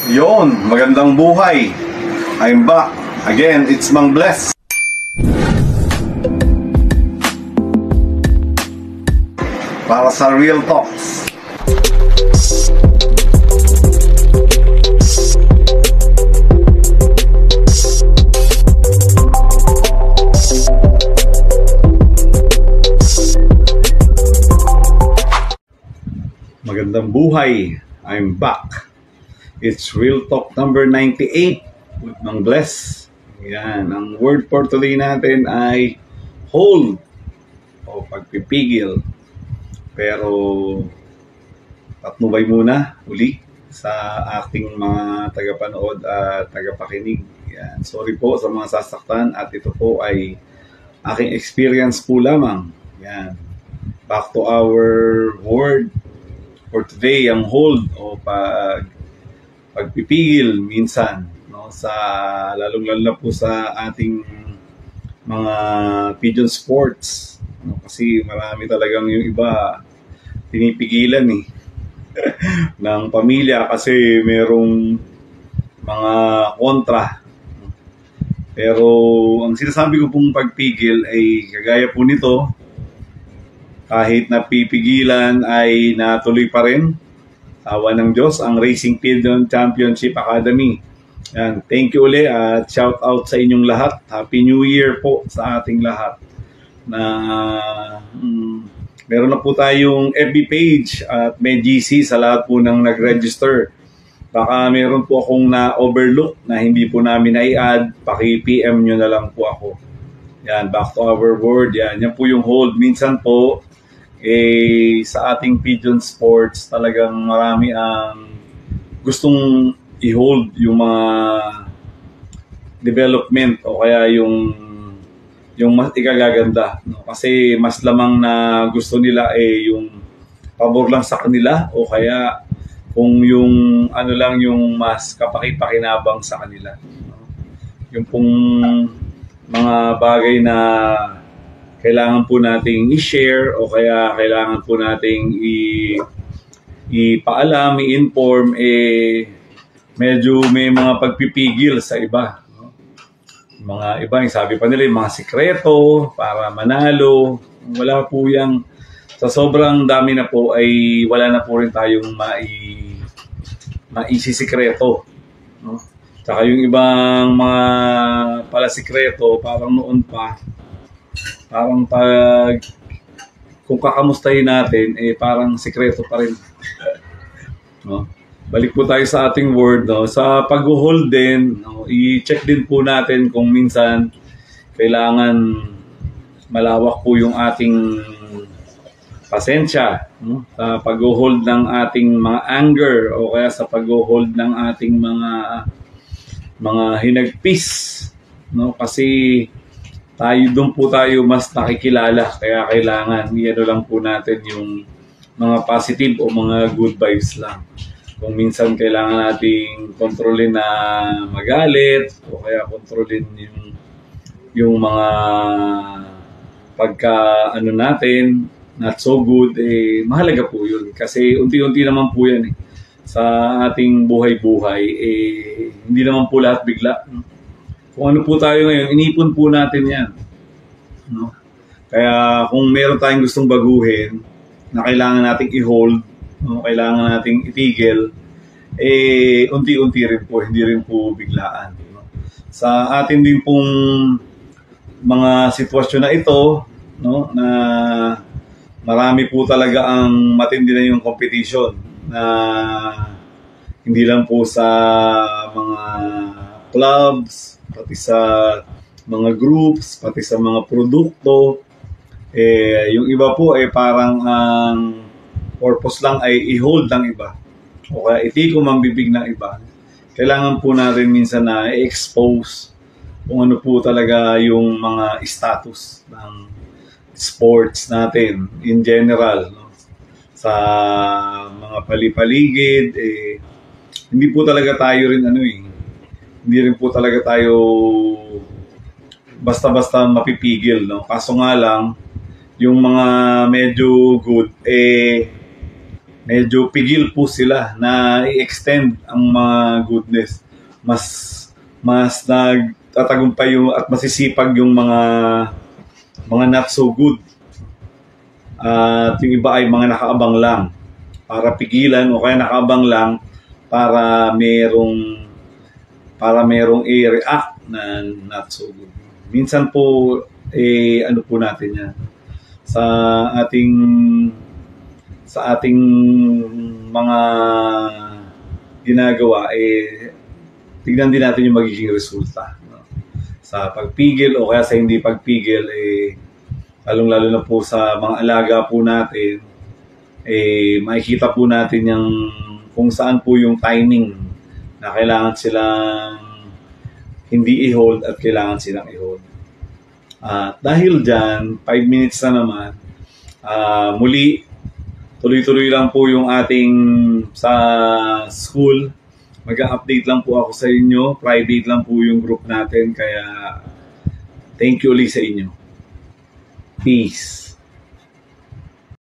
Yon, magandang buhay. I'm back. Again, it's Mang Bless. Para sa Real Talks. Magandang buhay. I'm back. It's Real Talk number 98 with Mang Bless. Yan. Ang word for today natin ay hold o pagpipigil. Pero patnubay muna uli sa ating mga tagapanood at tagapakinig. Yan. Sorry po sa mga sasaktan at ito po ay aking experience po lamang. Yan. Back to our word for today, ang hold o pagpipigil minsan, no, sa lalong-lalo na po sa ating mga pigeon sports, no, kasi marami talagang yung iba pinipigilan ng pamilya kasi merong mga kontra. Pero ang sinasabi ko pong pagpigil ay kagaya po nito, kahit napipigilan ay natuloy pa rin. Awa ng Diyos, ang Racing Pigeon Championship Academy. Yan, thank you ulit at shout out sa inyong lahat. Happy New Year po sa ating lahat. Meron na po tayong FB page at may GC sa lahat po ng nag-register. Baka meron po akong na-overlook na hindi po namin na-i-add. Paki-PM nyo na lang po ako. Yan, back to our word. Yan po yung hold. Minsan po, sa ating pigeon sports, talagang marami ang gustong i-hold yung mga development o kaya yung mas ikagaganda. No? Kasi mas lamang na gusto nila yung pabor lang sa kanila o kaya kung yung ano lang yung mas kapaki-pakinabang sa kanila. No? Yung pong mga bagay na kailangan po nating i-share o kaya kailangan po nating ipaalam, i-inform, medyo may mga pagpipigil sa iba. No? Mga iba, yung sabi pa nila, yung mga sikreto para manalo. Wala po yung, sa sobrang dami na po ay wala na po rin tayong maisisikreto. No? Tsaka yung ibang mga pala sikreto, parang noon pa, parang kung kakamustahin natin, parang sikreto pa rin. No? Balik po tayo sa ating word. No? Sa pag-hold din, no? I-check din po natin kung minsan kailangan malawak po yung ating pasensya. No? Sa pag-hold ng ating mga anger o kaya sa pag-hold ng ating mga hinagpis. No? Kasi doon po tayo mas nakikilala, kaya kailangan lang po natin yung mga positive o mga good vibes lang. Kung minsan kailangan nating kontrolin na magalit o kaya kontrolin yung mga pagka natin not so good, mahalaga po yun kasi unti-unti naman po yan sa ating buhay-buhay, hindi naman po lahat bigla. Kung ano po tayo ngayon, inipon po natin yan. No? Kaya kung meron tayong gustong baguhin, na kailangan nating i-hold, no? Kailangan nating itigil, unti-unti rin po, hindi rin po biglaan. No? Sa atin din pong mga sitwasyon na ito, no? Na marami po talaga ang matindi na yung competition, na hindi lang po sa mga clubs, pati sa mga groups, pati sa mga produkto. Yung iba po parang ang purpose lang ay i-hold ng iba o kaya itikom ang bibig ng iba. Kailangan po natin minsan na i-expose kung ano po talaga yung mga status ng sports natin in general, no? Sa mga palipaligid, hindi po talaga tayo rin hindi rin po talaga tayo basta-basta mapipigil, no? Kaso nga lang, yung mga medyo good, medyo pigil po sila na i-extend ang mga goodness. Mas nagtatagumpay yung at masisipag yung mga not so good. At yung iba ay mga nakaabang lang para pigilan o kaya nakaabang lang para merong i-react na not so good. Minsan po ano po natin yan sa ating mga ginagawa, tignan din natin yung magiging resulta, no? Sa pagpigil o kaya sa hindi pagpigil, lalong-lalo na po sa mga alaga po natin, makikita po natin yung kung saan po yung timing na kailangan silang hindi i-hold at kailangan silang i-hold. Dahil dyan, 5 minutes na naman, muli, tuloy-tuloy lang po yung ating sa school. Mag-update lang po ako sa inyo. Private lang po yung group natin. Kaya, thank you ulit sa inyo. Peace.